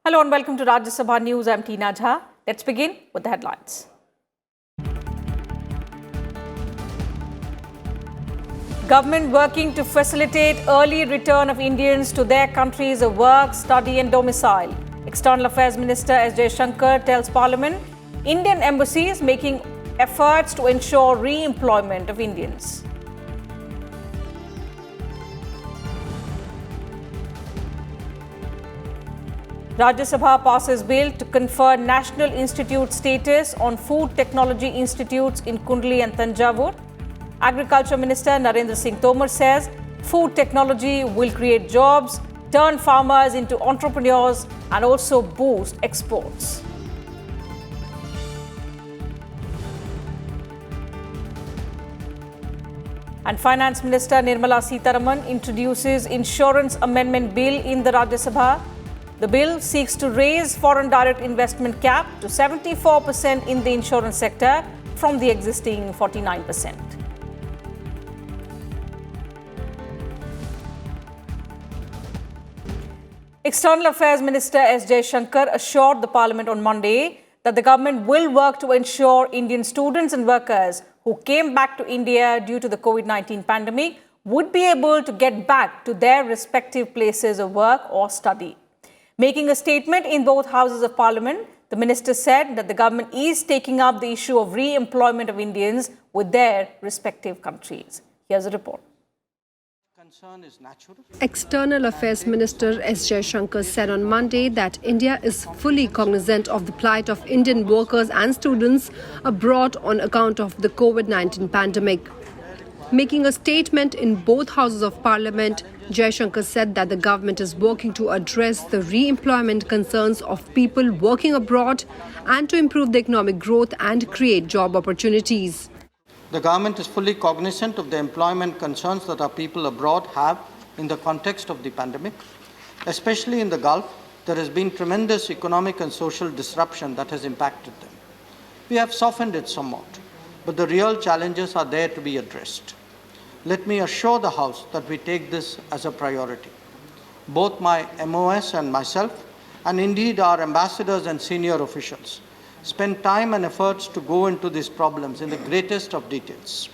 Hello and welcome to Rajya Sabha News. I'm Tina Jha. Let's begin with the headlines. Government working to facilitate early return of Indians to their countries of work, study and domicile. External Affairs Minister S. Jaishankar tells Parliament Indian embassies making efforts to ensure re-employment of Indians. Rajya Sabha passes bill to confer National Institute status on food technology institutes in Kundli and Thanjavur. Agriculture Minister Narendra Singh Tomar says food technology will create jobs, turn farmers into entrepreneurs and also boost exports. And Finance Minister Nirmala Sitharaman introduces Insurance Amendment Bill in the Rajya Sabha. The bill seeks to raise foreign direct investment cap to 74% in the insurance sector from the existing 49%. External Affairs Minister S. Jaishankar assured the Parliament on Monday that the government will work to ensure Indian students and workers who came back to India due to the COVID-19 pandemic would be able to get back to their respective places of work or study. Making a statement in both houses of Parliament, the minister said that the government is taking up the issue of re-employment of Indians with their respective countries. Here's a report. External Affairs Minister S. Jaishankar said on Monday that India is fully cognizant of the plight of Indian workers and students abroad on account of the COVID-19 pandemic. Making a statement in both houses of Parliament, Jaishankar said that the government is working to address the re-employment concerns of people working abroad and to improve the economic growth and create job opportunities. The government is fully cognizant of the employment concerns that our people abroad have in the context of the pandemic. Especially in the Gulf, there has been tremendous economic and social disruption that has impacted them. We have softened it somewhat, but the real challenges are there to be addressed. Let me assure the House that we take this as a priority. Both my MOS and myself, and indeed our ambassadors and senior officials, spend time and efforts to go into these problems in the greatest of details.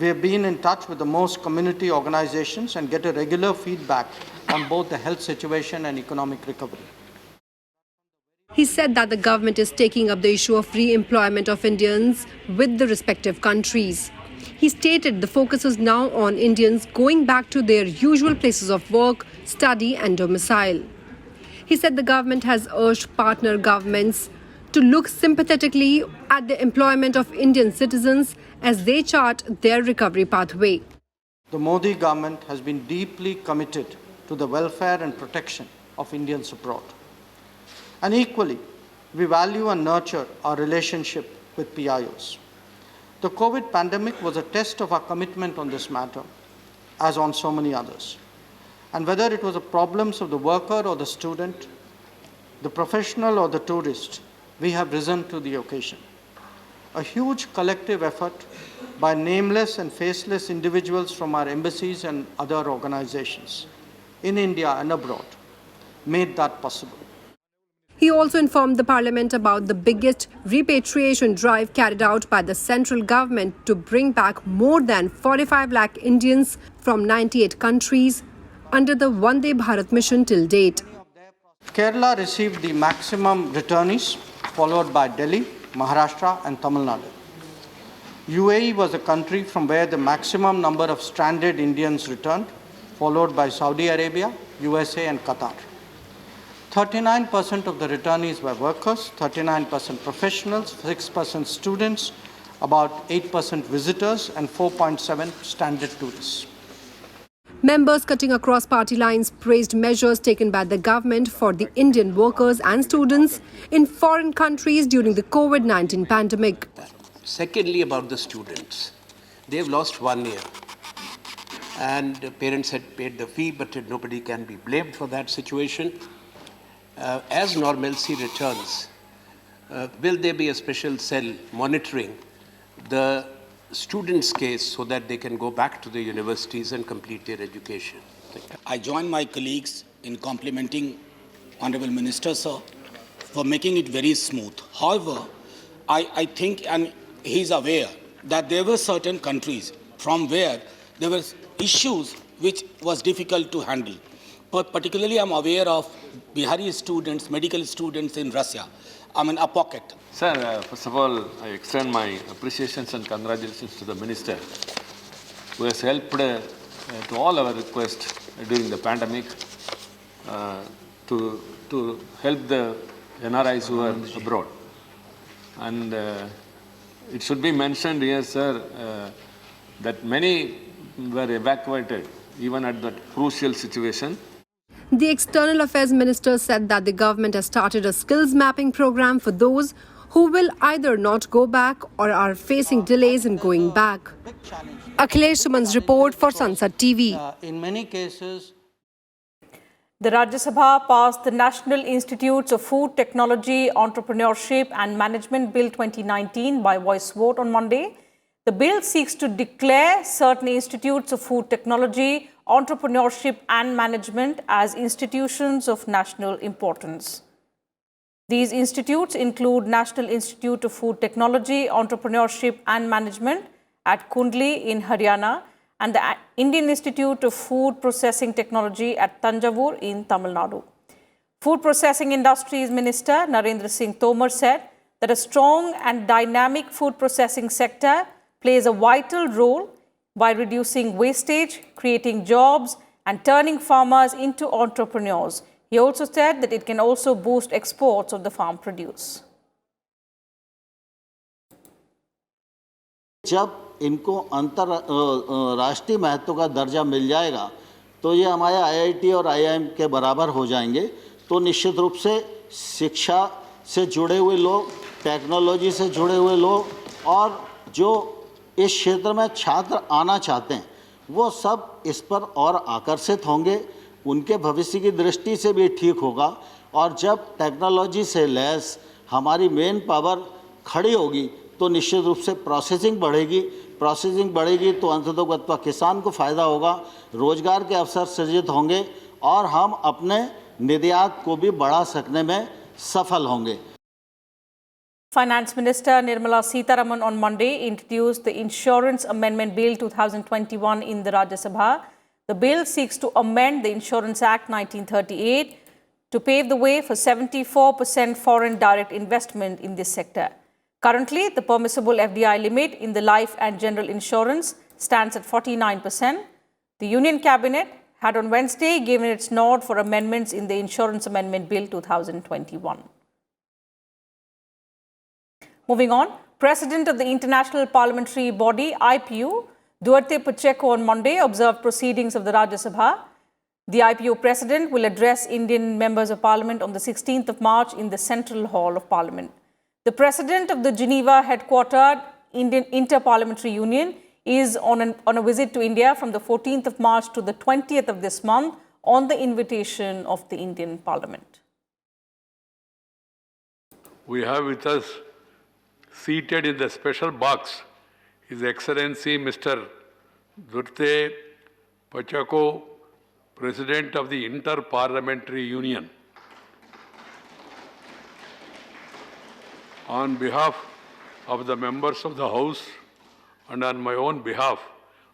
We have been in touch with the most community organizations and get a regular feedback on both the health situation and economic recovery. He said that the government is taking up the issue of re-employment of Indians with the respective countries. He stated the focus is now on Indians going back to their usual places of work, study and domicile. He said the government has urged partner governments to look sympathetically at the employment of Indian citizens as they chart their recovery pathway. The Modi government has been deeply committed to the welfare and protection of Indians abroad. And equally, we value and nurture our relationship with PIOs. The COVID pandemic was a test of our commitment on this matter, as on so many others. And whether it was the problems of the worker or the student, the professional or the tourist, we have risen to the occasion. A huge collective effort by nameless and faceless individuals from our embassies and other organizations in India and abroad made that possible. He also informed the Parliament about the biggest repatriation drive carried out by the central government to bring back more than 45 lakh Indians from 98 countries under the Vande Bharat mission till date. Kerala received the maximum returnees, followed by Delhi, Maharashtra and Tamil Nadu. UAE was the country from where the maximum number of stranded Indians returned, followed by Saudi Arabia, USA and Qatar. 39% of the returnees were workers, 39% professionals, 6% students, about 8% visitors and 4.7% standard tourists. Members cutting across party lines praised measures taken by the government for the Indian workers and students in foreign countries during the COVID-19 pandemic. Secondly, about the students. They've lost 1 year. And parents had paid the fee, but nobody can be blamed for that situation. As normalcy returns, will there be a special cell monitoring the students' case so that they can go back to the universities and complete their education? I join my colleagues in complimenting Honorable Minister, sir, for making it very smooth. However, I think, and he's aware, that there were certain countries from where there were issues which was difficult to handle. But particularly, I'm aware of Bihari students, medical students in Russia. A pocket. Sir, first of all, I extend my appreciations and congratulations to the Minister who has helped to all our requests during the pandemic to help the NRIs who are abroad. And it should be mentioned here, sir, that many were evacuated even at that crucial situation. The External Affairs Minister said that the government has started a skills mapping program for those who will either not go back or are facing delays in going back. Akhilesh Suman's report for Sansad TV. In many cases, The Rajya Sabha passed the National Institutes of Food Technology, Entrepreneurship and Management Bill 2019 by voice vote on Monday. The bill seeks to declare certain institutes of food technology, entrepreneurship and management as institutions of national importance. These institutes include National Institute of Food Technology, Entrepreneurship and Management at Kundli in Haryana and the Indian Institute of Food Processing Technology at Tanjavur in Tamil Nadu. Food Processing Industries Minister Narendra Singh Tomar said that a strong and dynamic food processing sector plays a vital role by reducing wastage, creating jobs and turning farmers into entrepreneurs. He also said that it can also boost exports of the farm produce. जब इनको राष्ट्रीय महत्व का दर्जा मिल जाएगा तो ये हमारे आईआईटी और आईआईएम के बराबर हो जाएंगे, तो निश्चित रूप से शिक्षा से जुड़े हुए लोग, टेक्नोलॉजी से जुड़े हुए लोग और जो इस क्षेत्र में छात्र आना चाहते हैं वो सब इस पर और आकर्षित होंगे, उनके भविष्य की दृष्टि से भी ठीक होगा। और जब टेक्नोलॉजी से लैस हमारी मेन पावर खड़ी होगी तो निश्चित रूप से प्रोसेसिंग बढ़ेगी तो अंततोगत्वा किसान को फ़ायदा होगा, रोजगार के अवसर सृजित होंगे और हम अपने निर्यात को भी बढ़ा सकने में सफल होंगे। Finance Minister Nirmala Sitharaman on Monday introduced the Insurance Amendment Bill 2021 in the Rajya Sabha. The bill seeks to amend the Insurance Act 1938 to pave the way for 74% foreign direct investment in this sector. Currently, the permissible FDI limit in the life and general insurance stands at 49%. The Union Cabinet had on Wednesday given its nod for amendments in the Insurance Amendment Bill 2021. Moving on, President of the International Parliamentary Body, IPU, Duarte Pacheco on Monday observed proceedings of the Rajya Sabha. The IPU President will address Indian members of Parliament on the 16th of March in the Central Hall of Parliament. The President of the Geneva headquartered Indian Inter-Parliamentary Union is on a visit to India from the 14th of March to the 20th of this month on the invitation of the Indian Parliament. We have with us, seated in the special box, His Excellency Mr. Duarte Pacheco, President of the Inter-Parliamentary Union. On behalf of the members of the House and on my own behalf,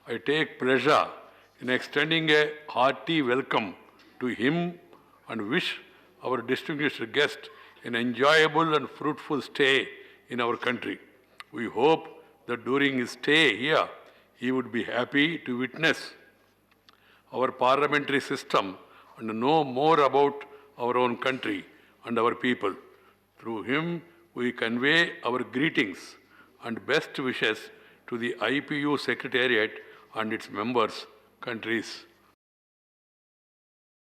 I take pleasure in extending a hearty welcome to him and wish our distinguished guest an enjoyable and fruitful stay in our country. We hope that during his stay here, he would be happy to witness our parliamentary system and know more about our own country and our people. Through him, we convey our greetings and best wishes to the IPU Secretariat and its members' countries.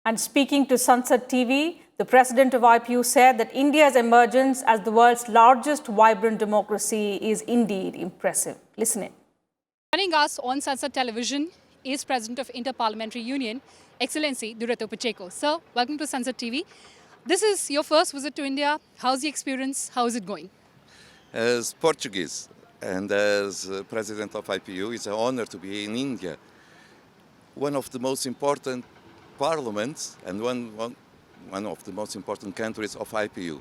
And speaking to Sansad TV, the President of IPU said that India's emergence as the world's largest vibrant democracy is indeed impressive. Listen in. Joining us on Sansad Television is President of Inter-Parliamentary Union, Excellency Duarte Pacheco. Sir, welcome to Sansad TV. This is your first visit to India. How's the experience? How is it going? As Portuguese and as President of IPU, it's an honor to be in India. One of the most important parliaments and one one of the most important countries of IPU.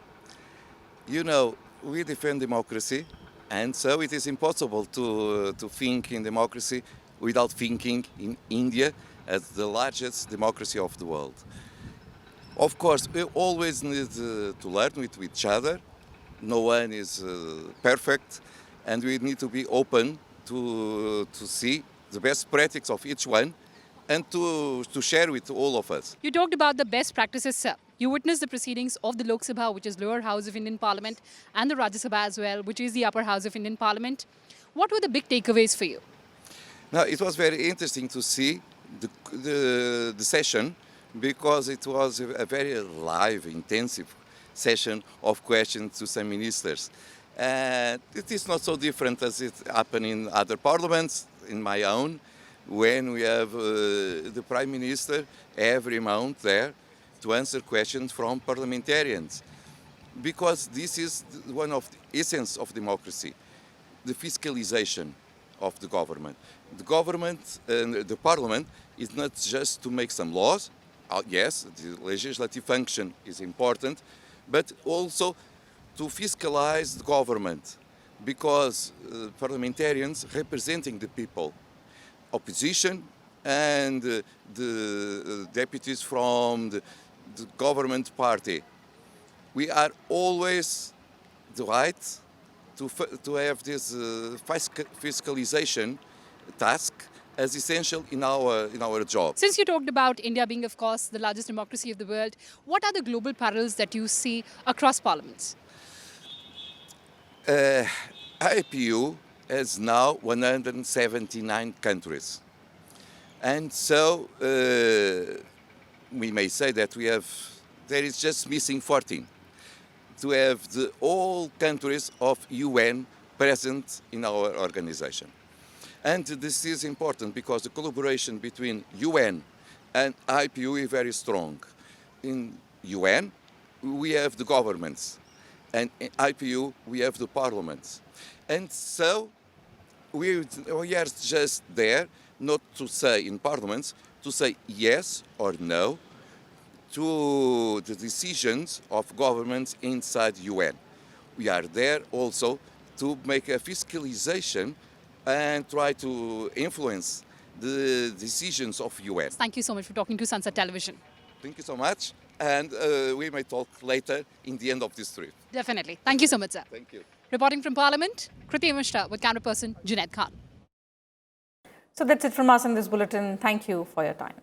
You know, we defend democracy, and so it is impossible to think in democracy without thinking in India as the largest democracy of the world. Of course, we always need to learn with each other. No one is perfect, and we need to be open to see the best practice of each one and to share with all of us. You talked about the best practices, sir. You witnessed the proceedings of the Lok Sabha, which is lower house of Indian Parliament, and the Rajya Sabha as well, which is the upper house of Indian Parliament. What were the big takeaways for you? Now, it was very interesting to see the session, because it was a very live, intensive session of questions to some ministers. And it is not so different as it happened in other parliaments, in my own, when we have the Prime Minister every month there to answer questions from parliamentarians. Because this is one of the essence of democracy, the fiscalization of the government. The government and the parliament is not just to make some laws. Yes, the legislative function is important, but also to fiscalize the government, because parliamentarians representing the people, opposition and the deputies from the government party, we are always the right to have this fiscalization task as essential in our job. Since you talked about India being, of course, the largest democracy of the world, what are the global parallels that you see across parliaments? IPU has now 179 countries. And so we may say that there is just missing 14 to have all countries of UN present in our organization. And this is important because the collaboration between UN and IPU is very strong. In UN, we have the governments, and in IPU, we have the parliaments. And so we are just there not to say in parliaments, to say yes or no to the decisions of governments inside UN. We are there also to make a fiscalization and try to influence the decisions of UN. Thank you so much for talking to Sunset Television. Thank you so much, and we may talk later in the end of this trip. Definitely. Thank you so much, sir. Thank you. Reporting from Parliament, Kriti Mishra with camera person Junaid Khan. So that's it from us in this bulletin. Thank you for your time.